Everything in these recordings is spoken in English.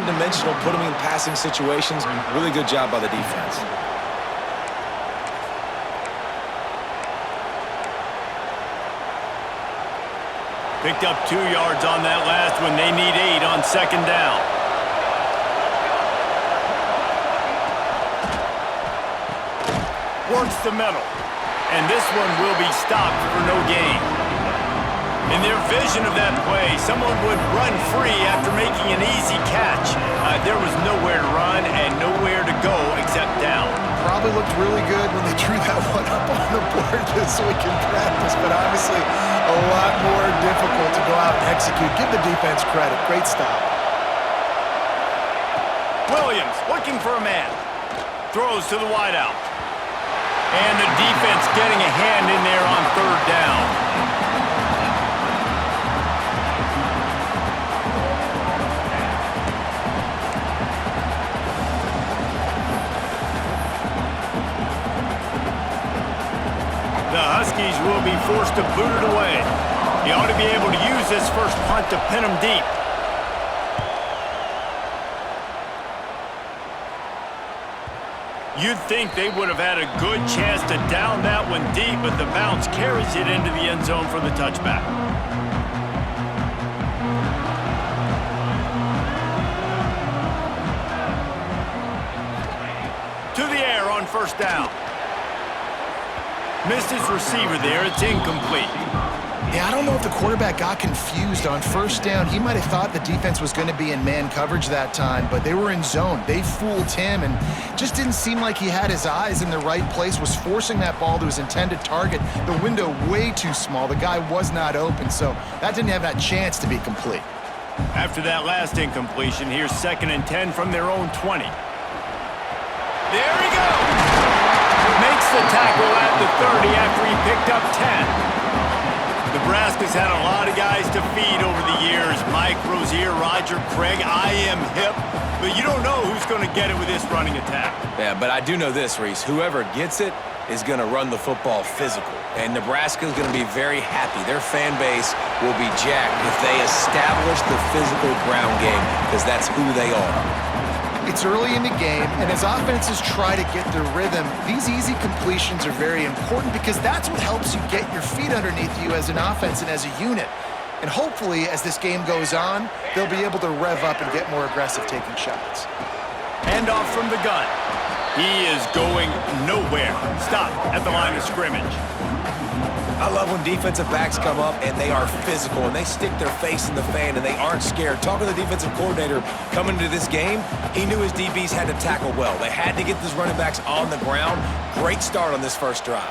one-dimensional, put them in passing situations. Really good job by the defense. Picked up 2 yards on that last one. They need 8 on second down. Works the middle. And this one will be stopped for no gain. In their vision of that play, someone would run free after making an easy catch. There was nowhere to run and nowhere to go except down. Probably looked really good when they drew that one up on the board this week in practice, but obviously a lot more difficult to go out and execute. Give the defense credit. Great stop. Williams looking for a man. Throws to the wideout. And the defense getting a hand in there on third down. The Huskies will be forced to boot it away. He ought to be able to use this first punt to pin them deep. You'd think they would have had a good chance to down that one deep, but the bounce carries it into the end zone for the touchback. To the air on first down. Missed his receiver there. It's incomplete. Yeah, I don't know if the quarterback got confused on first down. He might have thought the defense was going to be in man coverage that time, but they were in zone. They fooled him and just didn't seem like he had his eyes in the right place, was forcing that ball to his intended target. The window way too small. The guy was not open, so that didn't have that chance to be complete. After that last incompletion, here's 2nd and 10 from their own 20. There he goes! Makes the tackle at the 30 after he picked up 10. Nebraska's had a lot of guys to feed over the years. Mike Rozier, Roger Craig, I am hip. But you don't know who's going to get it with this running attack. Yeah, but I do know this, Reese. Whoever gets it is going to run the football physical. And Nebraska's going to be very happy. Their fan base will be jacked if they establish the physical ground game, because that's who they are. It's early in the game, and as offenses try to get their rhythm, these easy completions are very important because that's what helps you get your feet underneath you as an offense and as a unit. And hopefully, as this game goes on, they'll be able to rev up and get more aggressive taking shots. Hand off from the gun. He is going nowhere. Stop at the line of scrimmage. I love when defensive backs come up and they are physical and they stick their face in the fan and they aren't scared. Talking to the defensive coordinator coming into this game, he knew his DBs had to tackle well. They had to get these running backs on the ground. Great start on this first drive.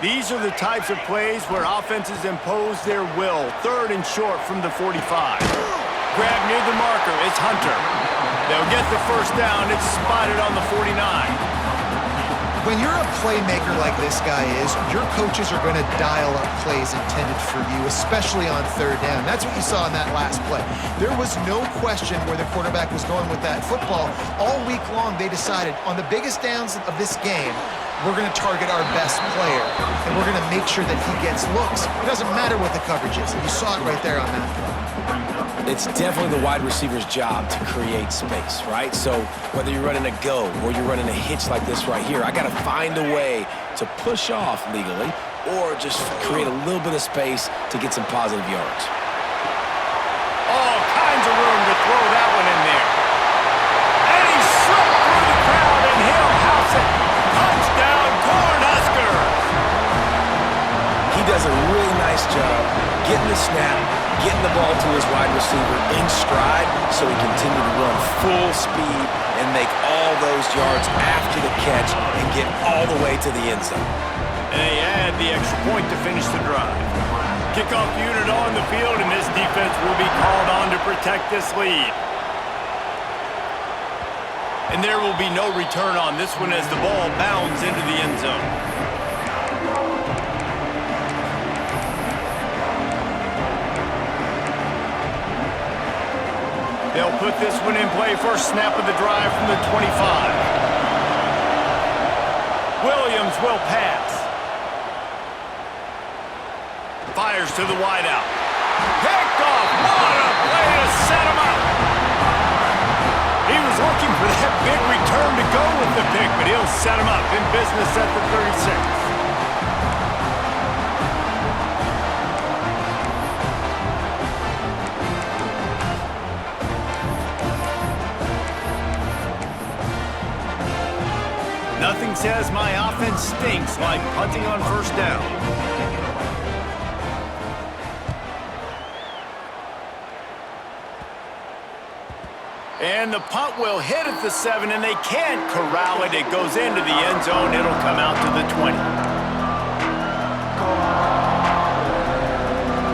These are the types of plays where offenses impose their will. 3rd and short from the 45. Grab near the marker. It's Hunter. They'll get the first down. It's spotted on the 49. When you're a playmaker like this guy is, your coaches are going to dial up plays intended for you, especially on 3rd down. That's what you saw in that last play. There was no question where the quarterback was going with that football. All week long, they decided on the biggest downs of this game, we're going to target our best player, and we're going to make sure that he gets looks. It doesn't matter what the coverage is. You saw it right there on that play. It's definitely the wide receiver's job to create space, right? So whether you're running a go or you're running a hitch like this right here, I got to find a way to push off legally or just create a little bit of space to get some positive yards. All kinds of room to throw that one in there. And he slipped through the crowd and he'll house it. Touchdown, Cornhuskers! He does a really nice job getting the snap, getting the ball to his wide receiver in stride so he continue to run full speed and make all those yards after the catch and get all the way to the end zone. And they add the extra point to finish the drive. Kickoff unit on the field, and this defense will be called on to protect this lead. And there will be no return on this one as the ball bounds into the end zone. They'll put this one in play. First snap of the drive from the 25. Williams will pass. Fires to the wideout. Picked off. What a play to set him up. big return to go with the pick, but he'll set him up in business at the 36. Nothing says my offense stinks like punting on first down. And the punt will hit at the 7, and they can't corral it. It goes into the end zone. It'll come out to the 20.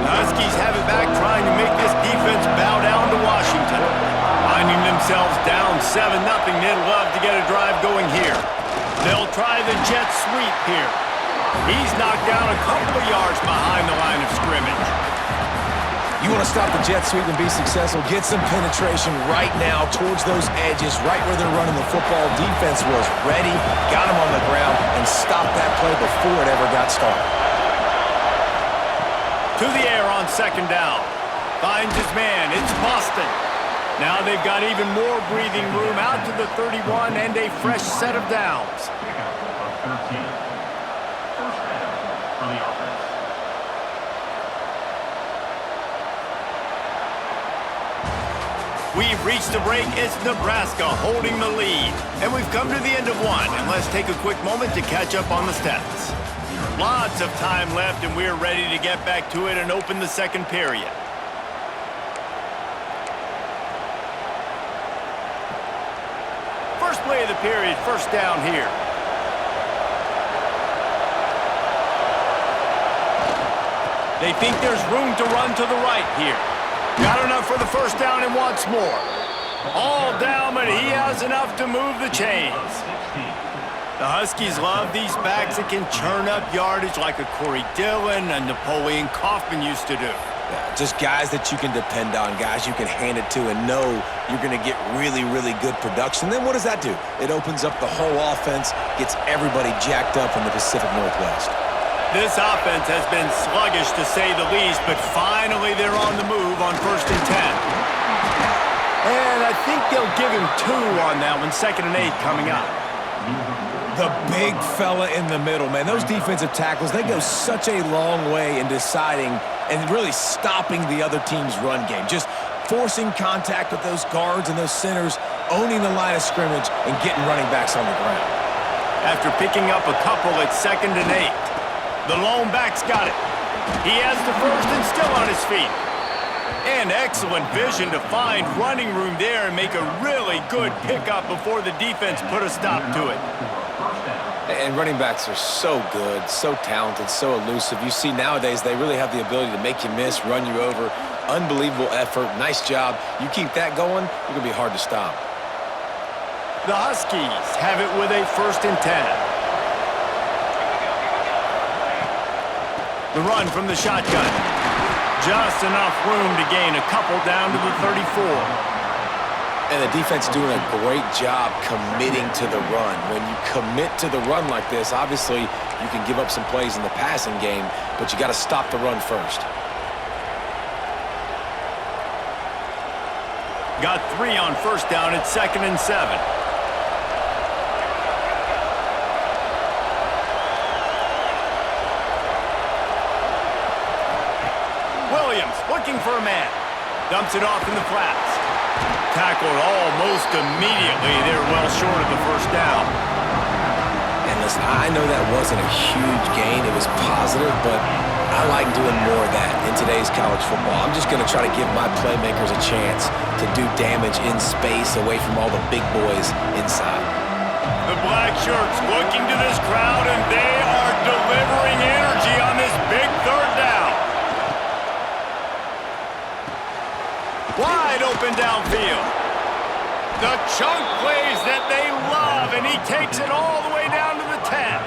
The Huskies have it back, trying to make this defense bow down to Washington. Finding themselves down 7-0, they'd love to get a drive going here. They'll try the jet sweep here. He's knocked down a couple of yards behind the line of scrimmage. You want to stop the jet sweep and be successful, get some penetration right now towards those edges, right where they're running the football. Defense was ready, got him on the ground, and stopped that play before it ever got started. To the air on second down. Finds his man. It's Boston. Now they've got even more breathing room out to the 31 and a fresh set of downs. We've reached the break. It's Nebraska holding the lead. And we've come to the end of one. And let's take a quick moment to catch up on the stats. Lots of time left, and we're ready to get back to it and open the second period. First play of the period, first down here. They think there's room to run to the right here. Got enough for the first down and wants more. All down, but he has enough to move the chains. The Huskies love these backs that can churn up yardage like a Corey Dillon and Napoleon Kaufman used to do. Yeah, just guys that you can depend on, guys you can hand it to and know you're going to get really, really good production. Then what does that do? It opens up the whole offense, gets everybody jacked up in the Pacific Northwest. This offense has been sluggish to say the least, but finally they're on the move on 1st and 10. And I think they'll give him 2 on that one, 2nd and 8 coming up. The big fella in the middle, man. Those defensive tackles, they go such a long way in deciding and really stopping the other team's run game. Just forcing contact with those guards and those centers, owning the line of scrimmage, and getting running backs on the ground. After picking up a couple at 2nd and 8. The lone back's got it. He has the first and still on his feet. And excellent vision to find running room there and make a really good pickup before the defense put a stop to it. And running backs are so good, so talented, so elusive. You see nowadays they really have the ability to make you miss, run you over. Unbelievable effort. Nice job. You keep that going, you're going to be hard to stop. The Huskies have it with a 1st and 10. The run from the shotgun. Just enough room to gain a couple down to the 34. And the defense doing a great job committing to the run. When you commit to the run like this, obviously you can give up some plays in the passing game, but you got to stop the run first. Got 3 on 1st down at 2nd and 7. Looking for a man. Dumps it off in the flats. Tackled almost immediately. They're well short of the first down. And listen, I know that wasn't a huge gain. It was positive, but I like doing more of that in today's college football. I'm just going to try to give my playmakers a chance to do damage in space away from all the big boys inside. The black shirts looking to this crowd, and they are delivering energy on this big 3rd down. Wide open downfield. The chunk plays that they love, and he takes it all the way down to the 10.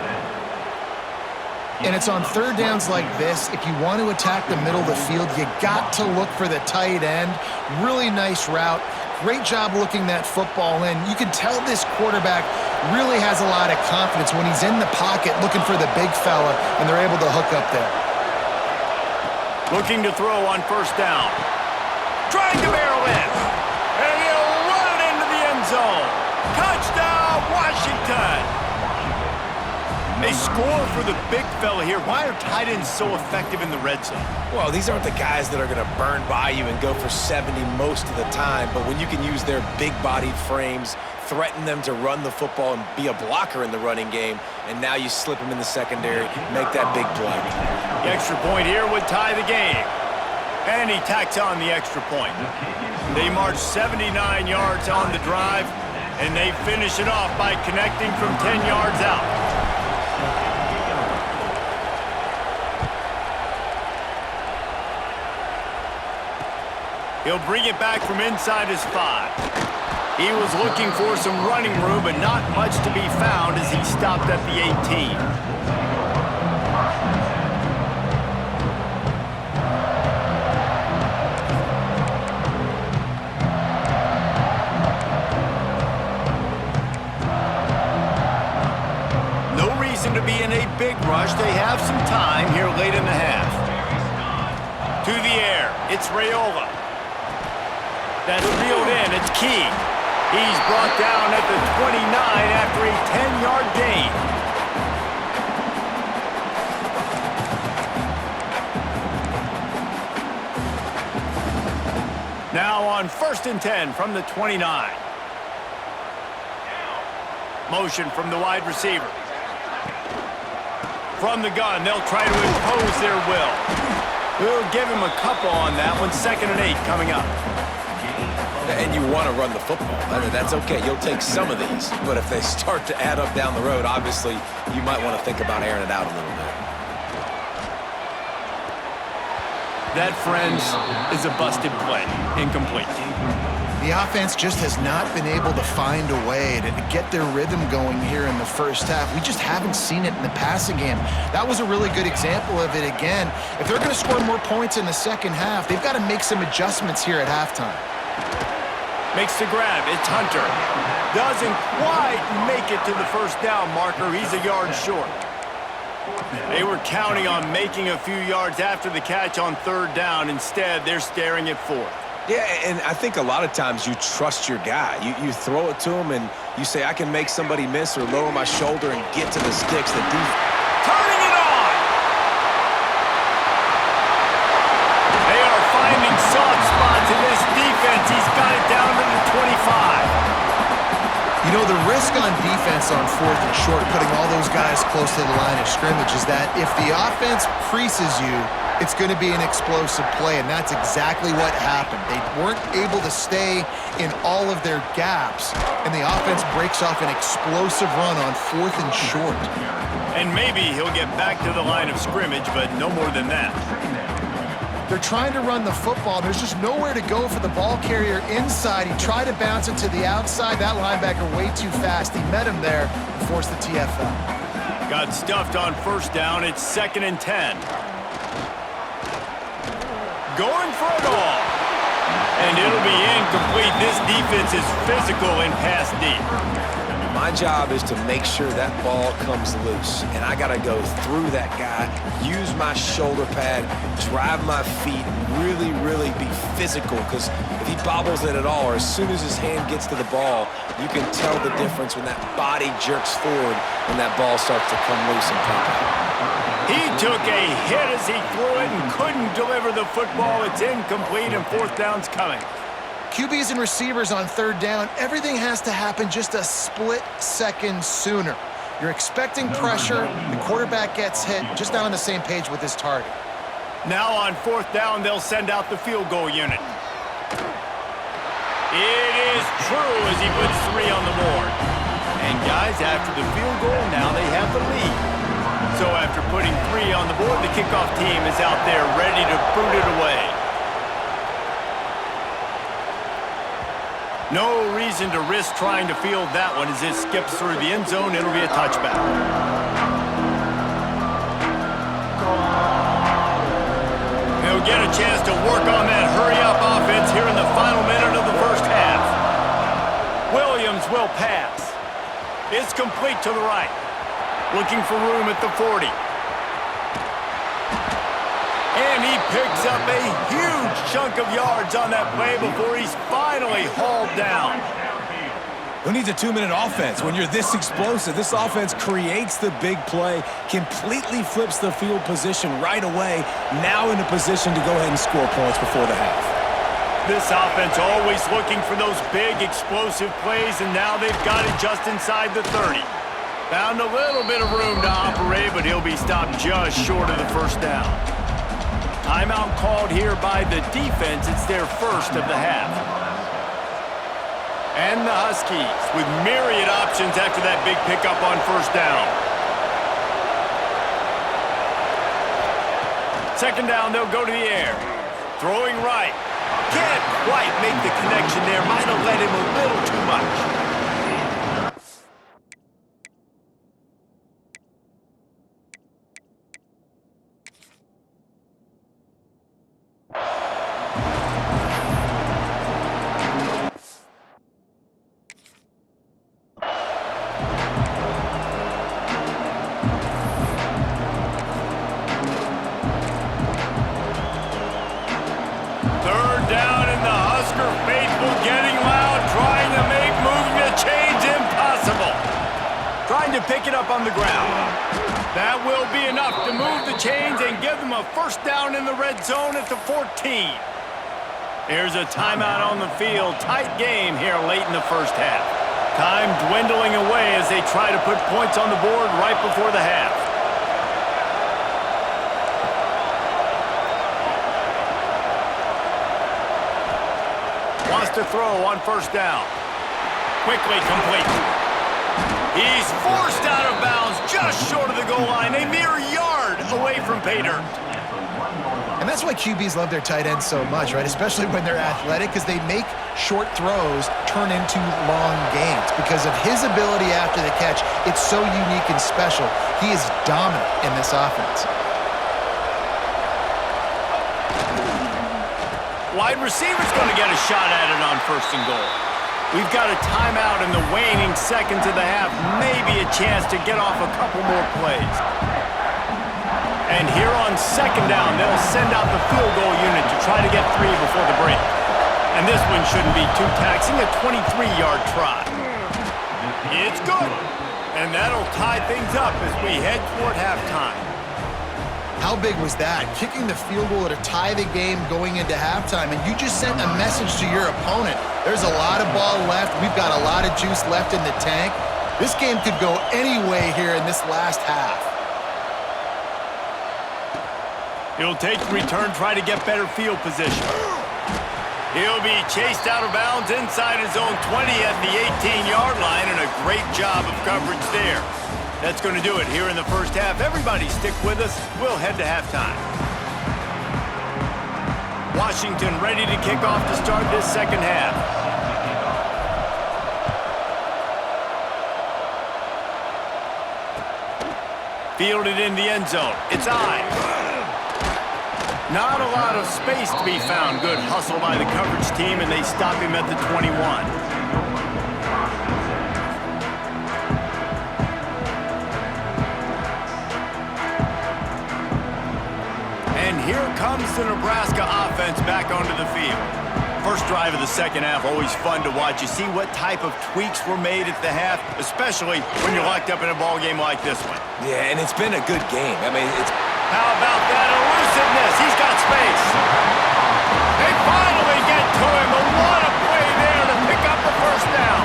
And it's on 3rd downs like this. If you want to attack the middle of the field, you got to look for the tight end. Really nice route. Great job looking that football in. You can tell this quarterback really has a lot of confidence when he's in the pocket looking for the big fella, and they're able to hook up there. Looking to throw on 1st down. Trying to barrel in. And he'll run it into the end zone. They score for the big fella here. Why are tight ends so effective in the red zone? Well, these aren't the guys that are going to burn by you and go for 70 most of the time, but when you can use their big-bodied frames, threaten them to run the football and be a blocker in the running game, and now you slip them in the secondary, make that big play. The extra point here would tie the game. And he tacks on the extra point. They march 79 yards on the drive, and they finish it off by connecting from 10 yards out. He'll bring it back from inside his 5. He was looking for some running room, but not much to be found as he stopped at the 18. To be in a big rush. They have some time here late in the half. To the air. It's Raiola. That's reeled in. It's Key. He's brought down at the 29 after a 10-yard gain. Now on 1st and 10 from the 29. Motion from the wide receiver. From the gun, they'll try to impose their will. We'll give him a couple on that one. 2nd and 8 coming up. And you want to run the football. I mean, that's okay. You'll take some of these. But if they start to add up down the road, obviously, you might want to think about airing it out a little bit. That, friends, is a busted play. Incomplete. The offense just has not been able to find a way to get their rhythm going here in the first half. We just haven't seen it in the passing game. That was a really good example of it again. If they're going to score more points in the second half, they've got to make some adjustments here at halftime. Makes the grab. It's Hunter. Doesn't quite make it to the first down marker. He's a yard short. They were counting on making a few yards after the catch on 3rd down. Instead, they're staring at 4th. Yeah, and I think a lot of times you trust your guy. You throw it to him and you say, I can make somebody miss or lower my shoulder and get to the sticks. Turning it on! They are finding soft spots in this defense. He's got it down to the 25. You know, the risk on defense on 4th and short, putting all those guys close to the line of scrimmage, is that if the offense creases you, it's going to be an explosive play, and that's exactly what happened. They weren't able to stay in all of their gaps, and the offense breaks off an explosive run on 4th and short. And maybe he'll get back to the line of scrimmage, but no more than that. They're trying to run the football. There's just nowhere to go for the ball carrier inside. He tried to bounce it to the outside. That linebacker way too fast. He met him there and forced the TFL. Got stuffed on 1st down. It's 2nd and 10. Going for it all. And it'll be incomplete. This defense is physical in pass deep. My job is to make sure that ball comes loose, and I got to go through that guy, use my shoulder pad, drive my feet, and really be physical, because if he bobbles it at all, or as soon as his hand gets to the ball, you can tell the difference when that body jerks forward and that ball starts to come loose and pop out. He took a hit as he threw it and couldn't deliver the football. It's incomplete, and 4th down's coming. QBs and receivers on 3rd down, everything has to happen just a split second sooner. You're expecting pressure, the quarterback gets hit, just not on the same page with his target. Now on 4th down, they'll send out the field goal unit. It is true as he puts 3 on the board. And guys, after the field goal, now they have the lead. So after putting 3 on the board, the kickoff team is out there ready to boot it away. No reason to risk trying to field that one as it skips through the end zone. It'll be a touchback. He'll get a chance to work on that hurry-up offense here in the final minute of the first half. Williams will pass. It's complete to the right. Looking for room at the 40. And he picks up a huge chunk of yards on that play before he's finally hauled down. Who needs a 2-minute offense when you're this explosive? This offense creates the big play, completely flips the field position right away, now in a position to go ahead and score points before the half. This offense always looking for those big, explosive plays, and now they've got it just inside the 30. Found a little bit of room to operate, but he'll be stopped just short of the first down. Timeout called here by the defense. It's their first of the half. And the Huskies with myriad options after that big pickup on first down. Second down, they'll go to the air. Throwing right. Can't quite make the connection there. Might have led him a little too much. Pick it up on the ground. That will be enough to move the chains and give them a first down in the red zone at the 14. Here's a timeout on the field. Tight game here late in the first half. Time dwindling away as they try to put points on the board right before the half. Wants to throw on first down. Quickly complete. He's forced out of bounds just short of the goal line, a mere yard away from pay dirt. And that's why QBs love their tight ends so much, right? Especially when they're athletic, because they make short throws turn into long gains. Because of his ability after the catch, it's so unique and special. He is dominant in this offense. Wide receiver's going to get a shot at it on first and goal. We've got a timeout in the waning seconds of the half. Maybe a chance to get off a couple more plays. And here on second down, they'll send out the field goal unit to try to get 3 before the break. And this one shouldn't be too taxing, a 23-yard try. It's good. And that'll tie things up as we head toward halftime. How big was that? Kicking the field goal to tie the game going into halftime, and you just sent a message to your opponent. There's a lot of ball left. We've got a lot of juice left in the tank. This game could go any way here in this last half. He'll take the return, try to get better field position. He'll be chased out of bounds inside his own 20 at the 18-yard line, and a great job of coverage there. That's going to do it here in the first half. Everybody stick with us. We'll head to halftime. Washington ready to kick off to start this second half. Fielded in the end zone. It's I. Not a lot of space to be found. Good hustle by the coverage team, and they stop him at the 21. Here comes the Nebraska offense back onto the field. First drive of the second half, always fun to watch. You see what type of tweaks were made at the half, especially when you're locked up in a ball game like this one. Yeah, and it's been a good game. I mean, it's... How about that elusiveness? He's got space. They finally get to him. A lot of play there to pick up the first down.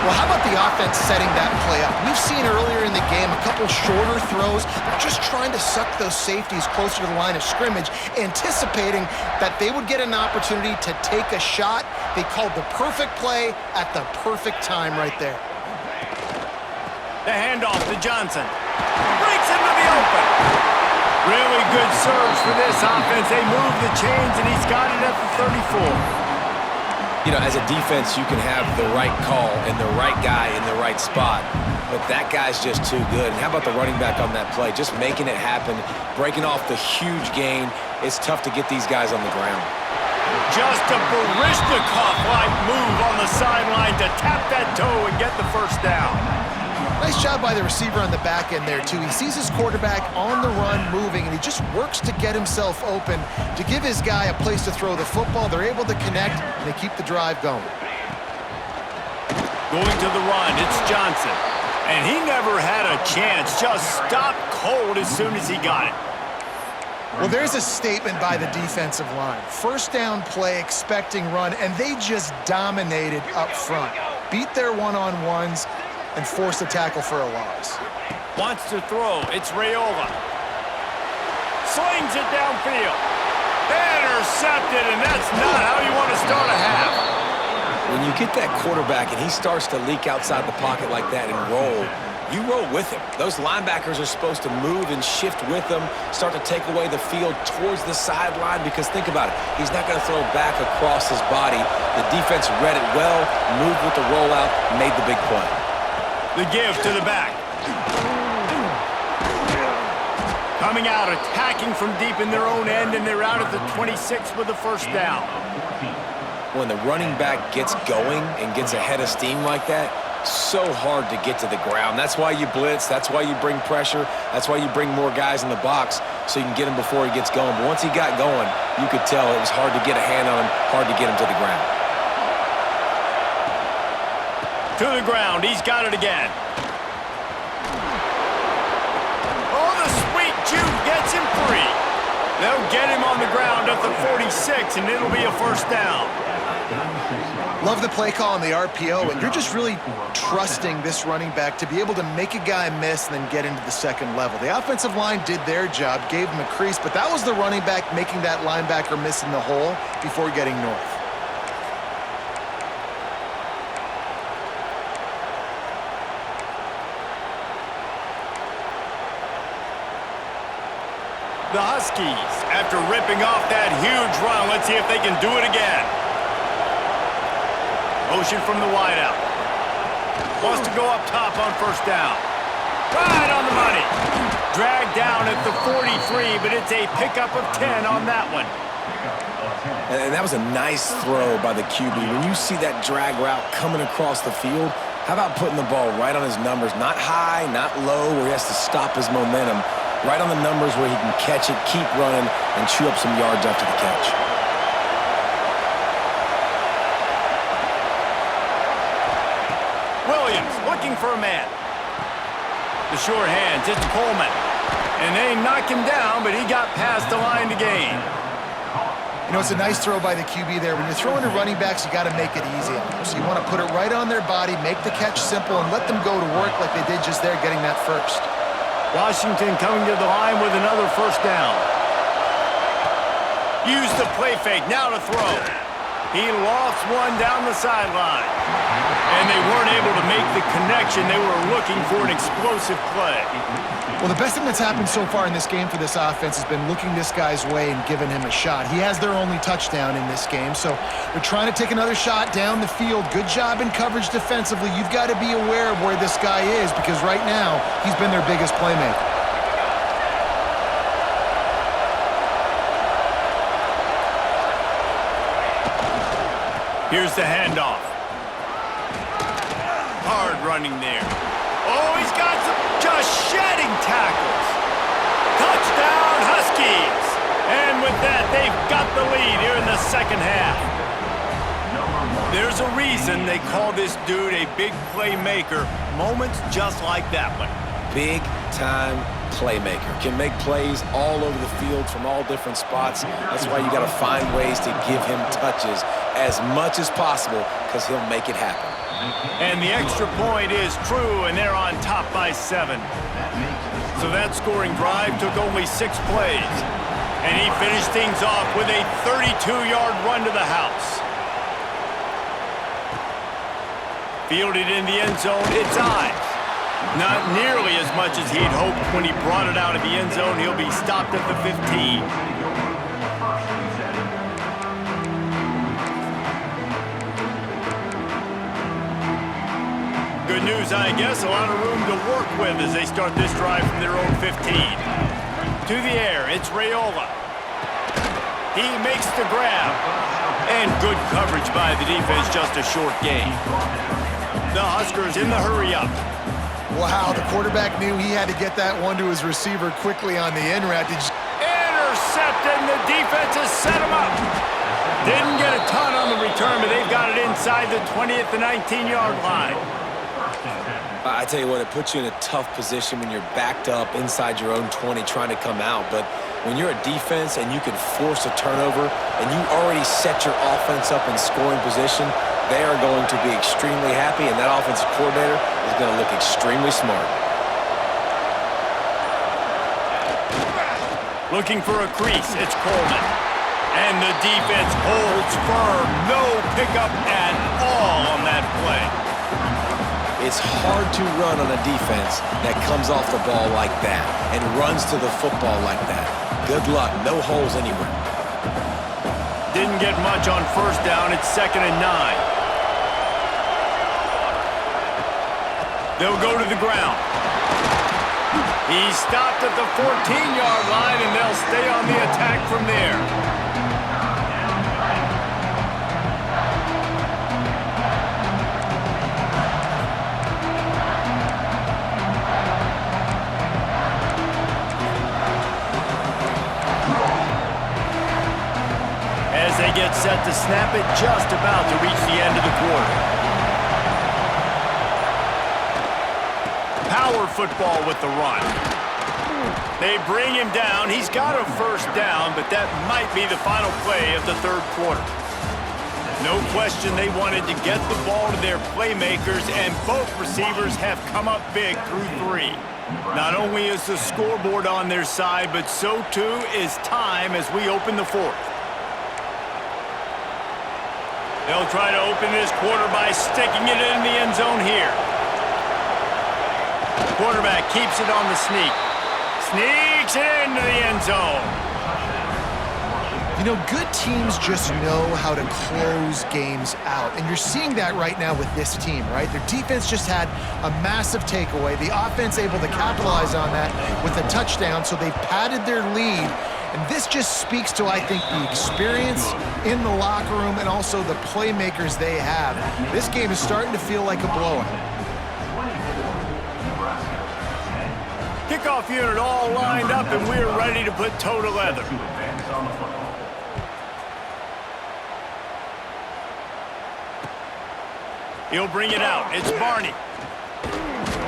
Well, how about the offense setting that play up? We've seen earlier in the game a couple shorter throws. They're just trying to suck those safeties closer to the line of scrimmage, anticipating that they would get an opportunity to take a shot. They called the perfect play at the perfect time right there. The handoff to Johnson. Breaks into the open. Really good surge for this offense. They move the chains, and he's got it at the 34. You know, as a defense, you can have the right call and the right guy in the right spot, but that guy's just too good. And how about the running back on that play? Just making it happen, breaking off the huge gain. It's tough to get these guys on the ground. Just a Baryshnikov-like move on the sideline to tap that toe and get the first down. Nice job by the receiver on the back end there, too. He sees his quarterback on the run moving, and he just works to get himself open to give his guy a place to throw the football. They're able to connect, and they keep the drive going. Going to the run, it's Johnson. And he never had a chance, just stopped cold as soon as he got it. Well, there's a statement by the defensive line. First down play, expecting run, and they just dominated up front. Beat their one-on-ones and forced a tackle for a loss. Wants to throw, it's Raiola. Slings it downfield. Intercepted, and that's not how you want to start a half. When you get that quarterback and he starts to leak outside the pocket like that and roll, you roll with him. Those linebackers are supposed to move and shift with him, start to take away the field towards the sideline, because think about it, he's not going to throw back across his body. The defense read it well, moved with the rollout, made the big play. The give to the back. Coming out, attacking from deep in their own end, and they're out at the 26 with the first down. When the running back gets going and gets ahead of steam like that, so hard to get to the ground. That's why you blitz. That's why you bring pressure. That's why you bring more guys in the box so you can get him before he gets going. But once he got going, you could tell it was hard to get a hand on him, hard to get him to the ground. To the ground. He's got it again. Oh, the sweet juke gets him free. They'll get him on the ground at the 46, and it'll be a first down. Love the play call on the RPO, and you're just really trusting this running back to be able to make a guy miss and then get into the second level. The offensive line did their job, gave him a crease, but that was the running back making that linebacker miss in the hole before getting north. The Huskies, after ripping off that huge run, let's see if they can do it again. Motion from the wideout. Wants to go up top on first down. Right on the money. Dragged down at the 43, but it's a pickup of 10 on that one. And that was a nice throw by the QB. When you see that drag route coming across the field, how about putting the ball right on his numbers? Not high, not low, where he has to stop his momentum. Right on the numbers where he can catch it, keep running, and chew up some yards after the catch. Williams looking for a man. The short hands, it's Coleman. And they knock him down, but he got past the line to gain. You know, it's a nice throw by the QB there. When you're throwing to running backs, you got to make it easy on them. So you want to put it right on their body, make the catch simple, and let them go to work like they did just there, getting that first. Washington coming to the line with another first down. Use the play fake, now to throw. He lost one down the sideline. And they weren't able to make the connection. They were looking for an explosive play. Well, the best thing that's happened so far in this game for this offense has been looking this guy's way and giving him a shot. He has their only touchdown in this game, so they're trying to take another shot down the field. Good job in coverage defensively. You've got to be aware of where this guy is, because right now he's been their biggest playmaker. Here's the handoff. Hard running there. Oh, he's got some just shedding tackles. Touchdown, Huskies. And with that, they've got the lead here in the second half. There's a reason they call this dude a big playmaker. Moments just like that one. Big-time playmaker. Can make plays all over the field from all different spots. That's why you got to find ways to give him touches as much as possible, because he'll make it happen. And the extra point is true, and they're on top by 7. So that scoring drive took only 6 plays. And he finished things off with a 32-yard run to the house. Fielded in the end zone, it's Ives. Not nearly as much as he'd hoped when he brought it out of the end zone. He'll be stopped at the 15. Good news, I guess. A lot of room to work with as they start this drive from their own 15. To the air, it's Raiola. He makes the grab. And good coverage by the defense, just a short gain. The Huskers in the hurry-up. Wow, the quarterback knew he had to get that one to his receiver quickly on the in route. Intercepted, and the defense has set him up. Didn't get a ton on the return, but they've got it inside the 20 at the 19-yard line. I tell you what, it puts you in a tough position when you're backed up inside your own 20 trying to come out. But when you're a defense and you can force a turnover and you already set your offense up in scoring position, they are going to be extremely happy, and that offensive coordinator is going to look extremely smart. Looking for a crease, it's Coleman. And the defense holds firm. No pickup at all on that play. It's hard to run on a defense that comes off the ball like that and runs to the football like that. Good luck. No holes anywhere. Didn't get much on first down. It's 2nd and 9. They'll go to the ground. He stopped at the 14-yard line, and they'll stay on the attack from there. As they get set to snap it, just about to reach the end of the quarter. Power football with the run. They bring him down. He's got a first down, but that might be the final play of the third quarter. No question they wanted to get the ball to their playmakers, and both receivers have come up big through 3. Not only is the scoreboard on their side, but so too is time as we open the fourth. They'll try to open this quarter by sticking it in the end zone here. Quarterback keeps it on the sneak. Sneaks it into the end zone. You know, good teams just know how to close games out. And you're seeing that right now with this team, right? Their defense just had a massive takeaway. The offense able to capitalize on that with a touchdown, so they've padded their lead. And this just speaks to, I think, the experience in the locker room and also the playmakers they have. This game is starting to feel like a blowout. Kickoff unit all lined up, and we're ready to put toe to leather. He'll bring it out. It's Barney.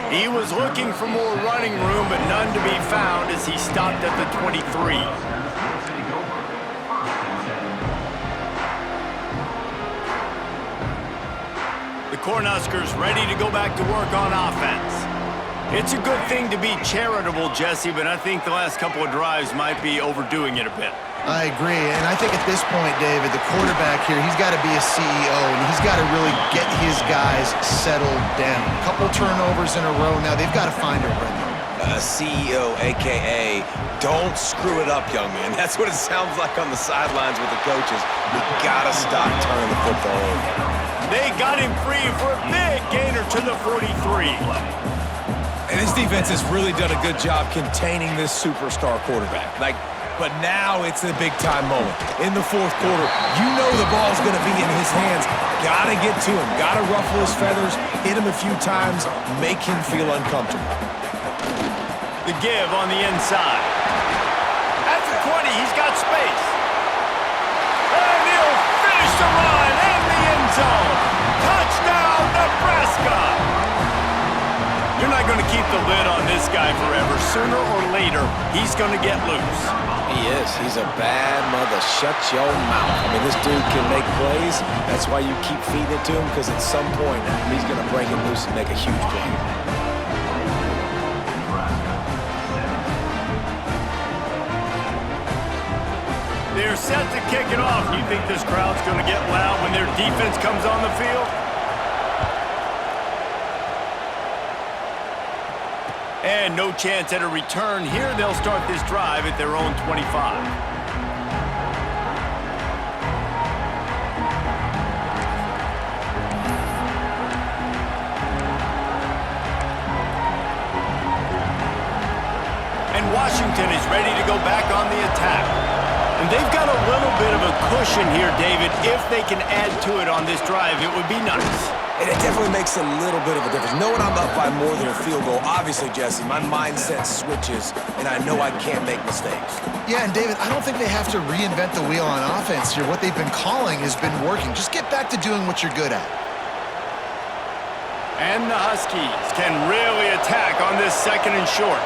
He was looking for more running room, but none to be found as he stopped at the 23. The Cornhuskers ready to go back to work on offense. It's a good thing to be charitable, Jesse, but I think the last couple of drives might be overdoing it a bit. I agree, and I think at this point, David, the quarterback here, he's got to be a CEO, and he's got to really get his guys settled down. A couple turnovers in a row now. They've got to find a rhythm. CEO, a.k.a. don't screw it up, young man. That's what it sounds like on the sidelines with the coaches. You got to stop turning the football over. They got him free for a big gainer to the 43. And this defense has really done a good job containing this superstar quarterback. But now it's a big-time moment. In the fourth quarter, you know the ball's going to be in his hands. Got to get to him. Got to ruffle his feathers, hit him a few times, make him feel uncomfortable. The give on the inside. At the 20, he's got space. And he'll finish the run in the end zone. Touchdown, Nebraska! You're not going to keep the lid on this guy forever. Sooner or later, he's going to get loose. He is. He's a bad mother. Shut your mouth. I mean, this dude can make plays. That's why you keep feeding it to him, because at some point, he's going to break it loose and make a huge play. They're set to kick it off. You think this crowd's going to get loud when their defense comes on the field? And no chance at a return here. They'll start this drive at their own 25. And Washington is ready to go back on the attack. And they've got a little bit of a cushion here, David. If they can add to it on this drive, it would be nice. And it definitely makes a little bit of a difference. Knowing I'm up by more than a field goal, obviously, Jesse, my mindset switches, and I know I can't make mistakes. Yeah, and David, I don't think they have to reinvent the wheel on offense here. What they've been calling has been working. Just get back to doing what you're good at. And the Huskies can really attack on this 2nd and short.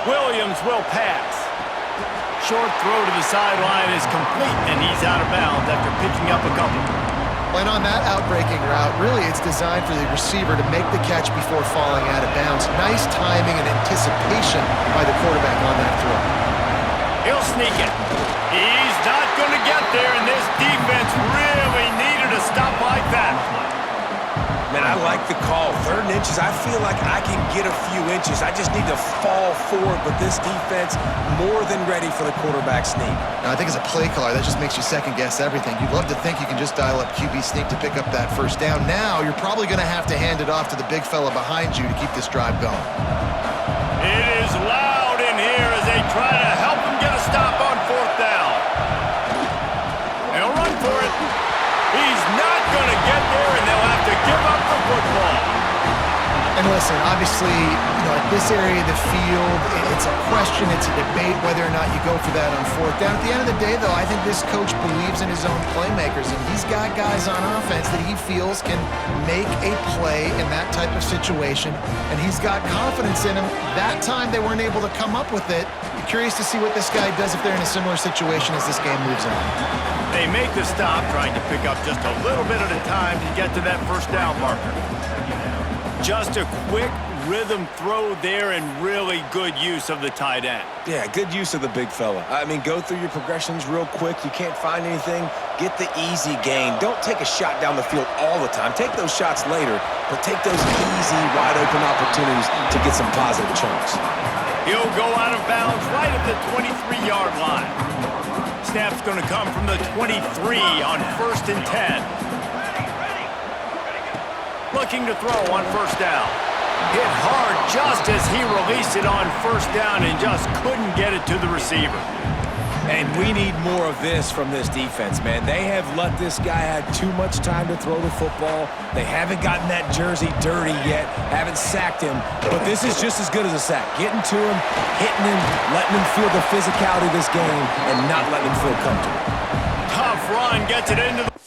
Williams will pass. Short throw to the sideline is complete, and he's out of bounds after picking up a couple. And on that outbreaking route, really it's designed for the receiver to make the catch before falling out of bounds. Nice timing and anticipation by the quarterback on that throw. He'll sneak it. He's not going to get there, and this defense really needed a stop like that. Man, I like the call. 3rd and inches, I feel like I can get a few inches. I just need to fall forward, but this defense more than ready for the quarterback sneak. Now, I think as a play caller, that just makes you second-guess everything. You'd love to think you can just dial up QB sneak to pick up that 1st down. Now, you're probably going to have to hand it off to the big fella behind you to keep this drive going. It is loud in here as they try to help him get a stop on 4th down. They'll run for it. He's not going to get there, and they'll have to give up the football. And listen, obviously, at this area of the field, it's a question, it's a debate whether or not you go for that on 4th down. At the end of the day, though, I think this coach believes in his own playmakers, and he's got guys on offense that he feels can make a play in that type of situation, and he's got confidence in them. That time they weren't able to come up with it. You're curious to see what this guy does if they're in a similar situation as this game moves on. They make the stop, trying to pick up just a little bit at a time to get to that 1st down marker. Just a quick rhythm throw there and really good use of the tight end. Yeah, good use of the big fella. I mean, go through your progressions real quick. You can't find anything. Get the easy gain. Don't take a shot down the field all the time. Take those shots later, but take those easy, wide-open opportunities to get some positive chunks. He'll go out of bounds right at the 23-yard line. Snap's going to come from the 23 on 1st and 10. Looking to throw on 1st down. Hit hard just as he released it on 1st down and just couldn't get it to the receiver. And we need more of this from this defense, man. They have let this guy have too much time to throw the football. They haven't gotten that jersey dirty yet, haven't sacked him, but this is just as good as a sack. Getting to him, hitting him, letting him feel the physicality of this game, and not letting him feel comfortable. Tough run, gets it into the